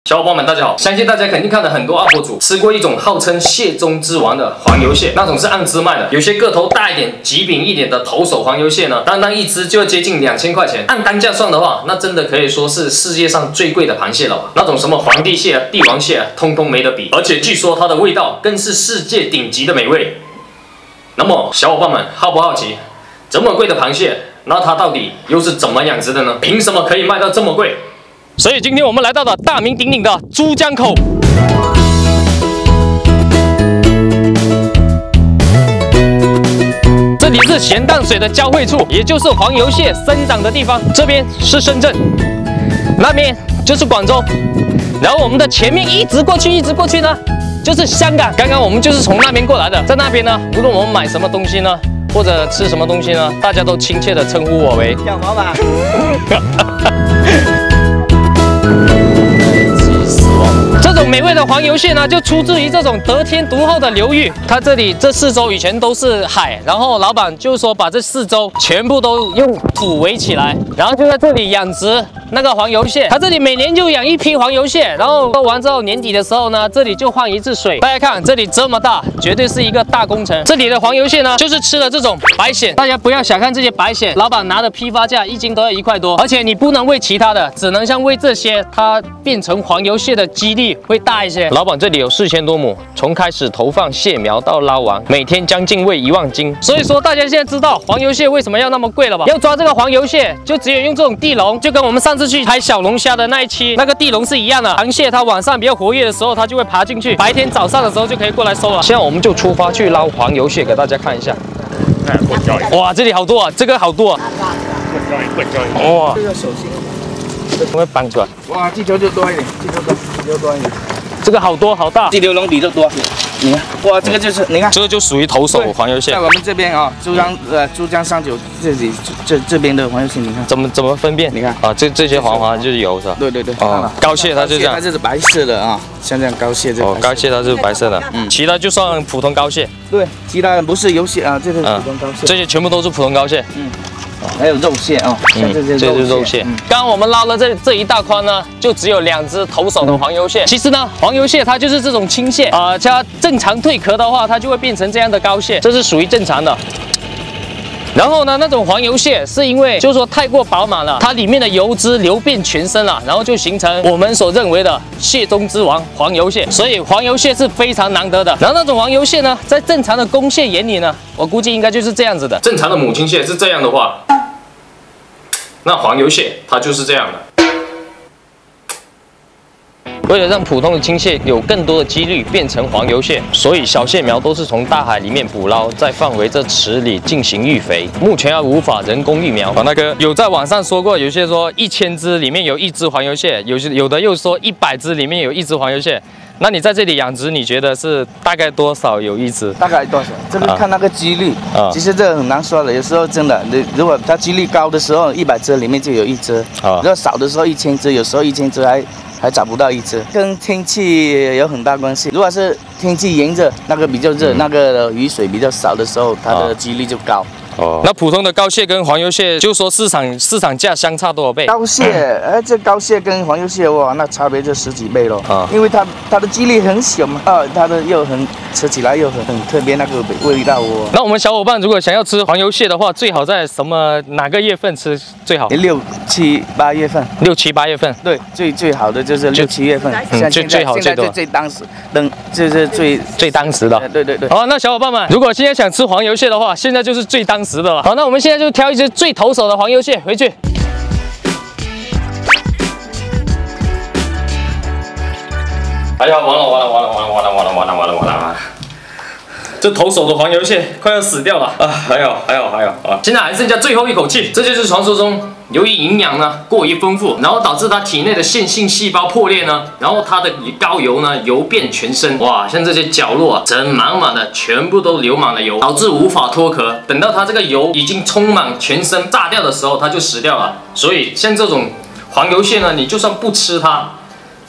小伙伴们，大家好！相信大家肯定看了很多 UP 主吃过一种号称蟹中之王的黄油蟹，那种是按只卖的。有些个头大一点、极饼一点的头手黄油蟹呢，单单一只就要接近2000块钱。按单价算的话，那真的可以说是世界上最贵的螃蟹了吧？那种什么皇帝蟹、帝王蟹，通通没得比。而且据说它的味道更是世界顶级的美味。那么，小伙伴们好不好奇，这么贵的螃蟹，那它到底又是怎么养殖的呢？凭什么可以卖到这么贵？ 所以今天我们来到了大名鼎鼎的珠江口。这里是咸淡水的交汇处，也就是黄油蟹生长的地方。这边是深圳，那边就是广州，然后我们的前面一直过去呢，就是香港。刚刚我们就是从那边过来的，在那边呢，无论我们买什么东西呢，或者吃什么东西呢，大家都亲切地称呼我为小毛吧。这种美味的黄油蟹呢，就出自于这种得天独厚的流域。它这里这4周以前都是海，然后老板就说把这4周全部都用土围起来，然后就在这里养殖那个黄油蟹。他这里每年就养一批黄油蟹，然后做完之后年底的时候呢，这里就换一次水。大家看这里这么大，绝对是一个大工程。这里的黄油蟹呢，就是吃了这种白蚬。大家不要小看这些白蚬，老板拿的批发价1斤都要1块多，而且你不能喂其他的，只能像喂这些，它变成黄油蟹的几率会大一些。老板这里有4000多亩，从开始投放蟹苗到捞完，每天将近喂1万斤。所以说大家现在知道黄油蟹为什么要那么贵了吧？要抓这个黄油蟹，就只有用这种地笼，就跟我们上次去拍小龙虾的那一期那个地笼是一样的。螃蟹它晚上比较活跃的时候，它就会爬进去，白天早上的时候就可以过来收了。现在我们就出发去捞黄油蟹，给大家看一下。哇，这里好多啊，这个好多啊。哇，这个手心。 我会搬出来。哇，这条就多一点，这条多一点。这个好多好大，这条龙比较多。你看，哇，这个就是你看，这个就属于头手黄油蟹。在我们这边啊，珠江三角这边的黄油蟹，你看怎么分辨？你看啊，这些黄就是油是吧？对。哦，高蟹它就这样，它这是白色的啊，像这样高蟹这。哦，高蟹它是白色的，其他就算普通高蟹。对，其他不是油蟹啊，这是普通高蟹。这些全部都是普通高蟹。还有肉蟹啊，像这些肉蟹。刚刚我们捞了这一大筐呢，就只有2只头手的黄油蟹。其实呢，黄油蟹它就是这种青蟹啊，它正常蜕壳的话，它就会变成这样的高蟹，这是属于正常的。 然后呢，那种黄油蟹是因为就是说太过饱满了，它里面的油脂流遍全身了，然后就形成我们所认为的蟹中之王黄油蟹。所以黄油蟹是非常难得的。然后那种黄油蟹呢，在正常的公蟹眼里呢，我估计应该就是这样子的。正常的母亲蟹是这样的话，那黄油蟹它就是这样的。 为了让普通的青蟹有更多的几率变成黄油蟹，所以小蟹苗都是从大海里面捕捞，再放回这池里进行育肥。目前还无法人工育苗。那个有在网上说过，有些说1000只里面有1只黄油蟹，有的又说100只里面有1只黄油蟹。那你在这里养殖，你觉得是大概多少有1只？大概多少？这个看那个几率其实这个很难说的。有时候真的，如果它几率高的时候，100只里面就有1只；如果少的时候1000只，有时候1000只还找不到1只，跟天气有很大关系。如果是天气炎热，那个比较热，那个雨水比较少的时候，它的几率就高。哦，那普通的高蟹跟黄油蟹，就说市场价相差多少倍？高蟹，这高蟹跟黄油蟹哇，那差别就10几倍咯。因为它的几率很小嘛，它的又吃起来又很特别那个味道哦。那我们小伙伴如果想要吃黄油蟹的话，最好在哪个月份吃最好？6、7、8月份。6、7、8月份。对，最好的就是6、7月份。最好最多。最当时，就是最当时的。对。好，那小伙伴们，如果现在想吃黄油蟹的话，现在就是最当时的了。好，那我们现在就挑一只最头手的黄油蟹回去。哎呀，完了！这头手的黄油蟹快要死掉了啊！还有啊！现在还剩下最后一口气，这就是传说中由于营养呢过于丰富，然后导致它体内的线性细胞破裂呢，然后它的高油呢油遍全身，哇，像这些角落啊，整满的全部都流满了油，导致无法脱壳。等到它这个油已经充满全身炸掉的时候，它就死掉了。所以像这种黄油蟹呢，你就算不吃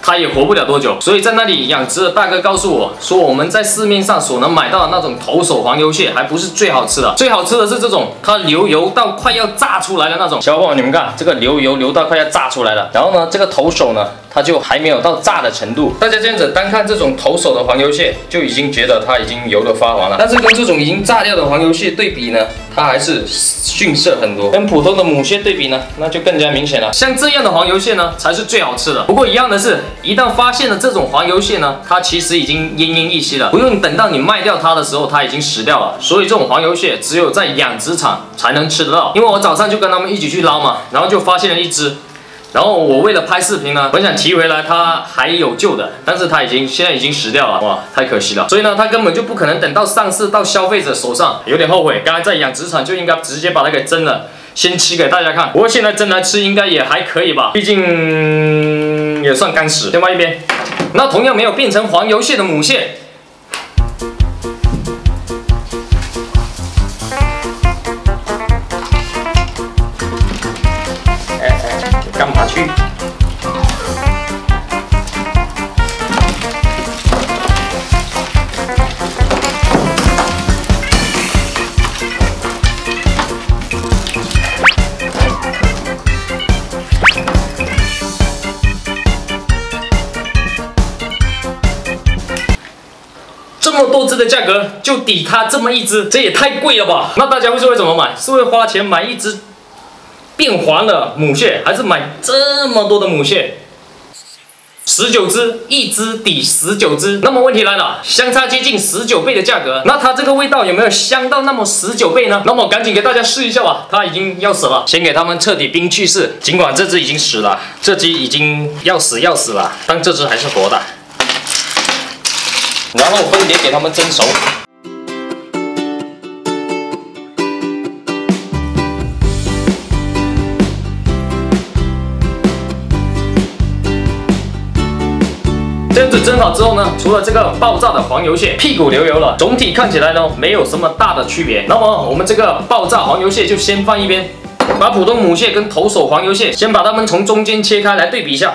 它也活不了多久，所以在那里养殖的大哥告诉我说，我们在市面上所能买到的那种头手黄油蟹还不是最好吃的，最好吃的是这种它流油到快要炸出来的那种。小伙伴们，你们看这个流油流到快要炸出来了，然后呢，这个头手呢它就还没有到炸的程度。大家这样子单看这种投手的黄油蟹，就已经觉得它已经油得发黄了。但是跟这种已经炸掉的黄油蟹对比呢，它还是逊色很多。跟普通的母蟹对比呢，那就更加明显了。像这样的黄油蟹呢，才是最好吃的。不过一样的是，一旦发现了这种黄油蟹呢，它其实已经奄奄一息了，不用等到你卖掉它的时候，它已经死掉了。所以这种黄油蟹只有在养殖场才能吃得到。因为我早上就跟他们一起去捞嘛，然后就发现了一只。然后我为了拍视频呢，我想提回来它还有救的，但是它现在已经死掉了，哇，太可惜了。所以呢，它根本就不可能等到上市到消费者手上，有点后悔。刚才在养殖场就应该直接把它给蒸了，先吃给大家看。不过现在蒸来吃应该也还可以吧，毕竟也算干死。先放一边。那同样没有变成黄油蟹的母蟹。干嘛去？这么多只的价格就抵它这么一只，这也太贵了吧？那大家会是为什么买？是会花钱买一只变黄的母蟹，还是买这么多的母蟹？19只，一只抵19只。那么问题来了，相差接近19倍的价格，那它这个味道有没有香到那么19倍呢？那么赶紧给大家试一下吧，它已经要死了，先给它们彻底冰去势。尽管这只已经死了，这只已经要死了，但这只还是活的。然后分别给它们蒸熟。这样子蒸好之后呢，除了这个爆炸的黄油蟹屁股流油了，总体看起来呢没有什么大的区别。那么我们这个爆炸黄油蟹就先放一边，把普通母蟹跟头手黄油蟹先把它们从中间切开来对比一下。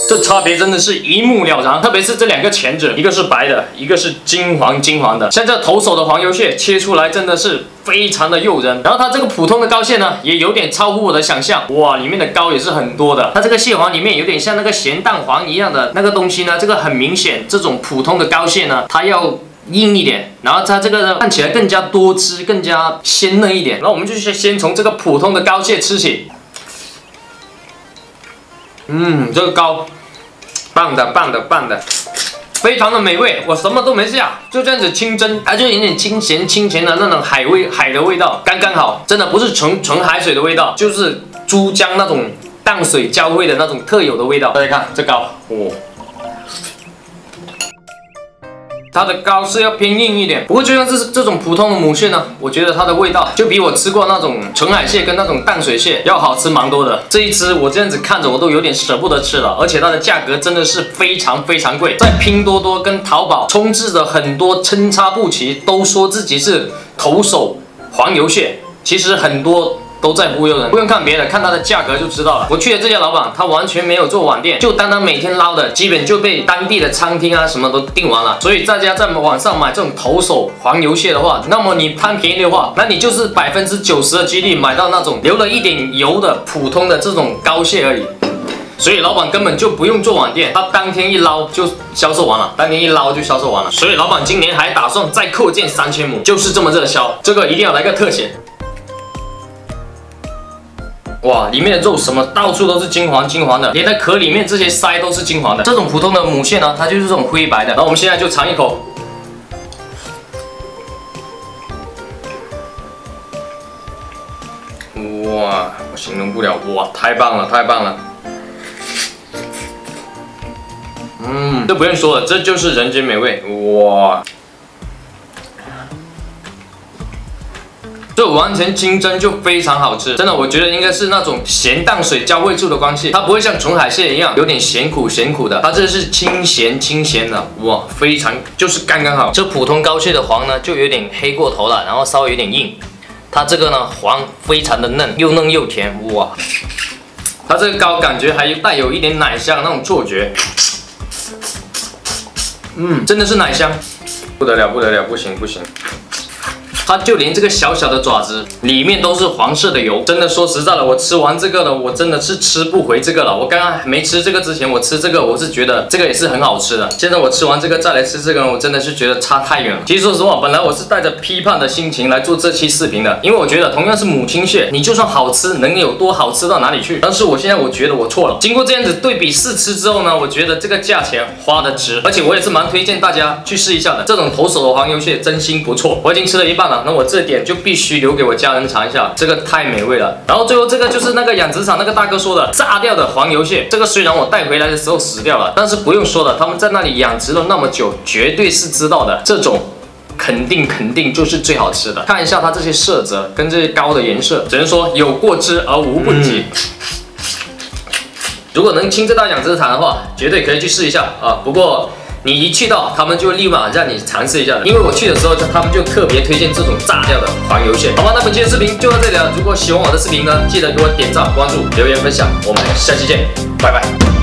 这差别真的是一目了然，特别是这两个钳子，一个是白的，一个是金黄的。像这头手的黄油蟹切出来真的是非常的诱人，然后它这个普通的膏蟹呢，也有点超乎我的想象，哇，里面的膏也是很多的。它这个蟹黄里面有点像那个咸蛋黄一样的那个东西呢，这个很明显，这种普通的膏蟹呢，它要硬一点，然后它这个呢看起来更加多汁，更加鲜嫩一点。那我们就先从这个普通的膏蟹吃起。这个膏，棒的，非常的美味。我什么都没下，就这样子清蒸，它就有点清甜的那种海的味道，刚刚好，真的不是纯海水的味道，就是珠江那种淡水交汇的那种特有的味道。大家看这膏，哇！它的膏是要偏硬一点，不过就像这种普通的母蟹呢，我觉得它的味道就比我吃过那种纯海蟹跟那种淡水蟹要好吃蛮多的。这一只我这样子看着我都有点舍不得吃了，而且它的价格真的是非常贵，在拼多多跟淘宝充斥着很多参差不齐，都说自己是头手黄油蟹，其实很多都在忽悠人，不用看别的，看它的价格就知道了。我去的这家老板，他完全没有做网店，就单单每天捞的，基本就被当地的餐厅啊什么都订完了。所以大家在网上买这种头手黄油蟹的话，那么你贪便宜的话，那你就是90%的几率买到那种留了一点油的普通的这种膏蟹而已。所以老板根本就不用做网店，他当天一捞就销售完了，所以老板今年还打算再扩建3000亩，就是这么热销。这个一定要来个特写。哇，里面的肉什么到处都是金黄的，连在壳里面这些鳃都是金黄的。这种普通的母蟹呢，它就是这种灰白的。然后我们现在就尝一口。哇，我形容不了，哇，太棒了。这不用说了，这就是人间美味，哇！这完全清蒸就非常好吃，真的，我觉得应该是那种咸淡水交汇处的关系，它不会像纯海蟹一样有点咸苦的，它这是清咸的，哇，非常就是刚刚好。这普通膏蟹的黄呢，就有点黑过头了，然后稍微有点硬，它这个呢黄非常的嫩，又嫩又甜，哇！它这个膏感觉还带有一点奶香那种错觉，真的是奶香，不得了，不行。它就连这个小小的爪子里面都是黄色的油。真的说实在的，我吃完这个了，我真的是吃不回这个了。我刚刚没吃这个之前，我吃这个，我是觉得这个也是很好吃的。现在我吃完这个再来吃这个，我真的是觉得差太远了。其实说实话，本来我是带着批判的心情来做这期视频的，因为我觉得同样是母亲蟹，你就算好吃，能有多好吃到哪里去？但是我现在我觉得我错了。经过这样子对比试吃之后呢，我觉得这个价钱花得值，而且我也是蛮推荐大家去试一下的。这种投手的黄油蟹真心不错。我已经吃了一半了，那我这点就必须留给我家人尝一下，这个太美味了。然后最后这个就是那个养殖场那个大哥说的炸掉的黄油蟹，这个虽然我带回来的时候死掉了，但是不用说了，他们在那里养殖了那么久，绝对是知道的。这种肯定就是最好吃的。看一下它这些色泽跟这些膏的颜色，只能说有过之而无不及。如果能亲自到养殖场的话，绝对可以去试一下啊。不过你一去到，他们就立马让你尝试一下的，因为我去的时候，他们就特别推荐这种炸掉的黄油蟹。好吧，那本期的视频就到这里了。如果喜欢我的视频呢，记得给我点赞、关注、留言、分享。我们下期见，拜拜。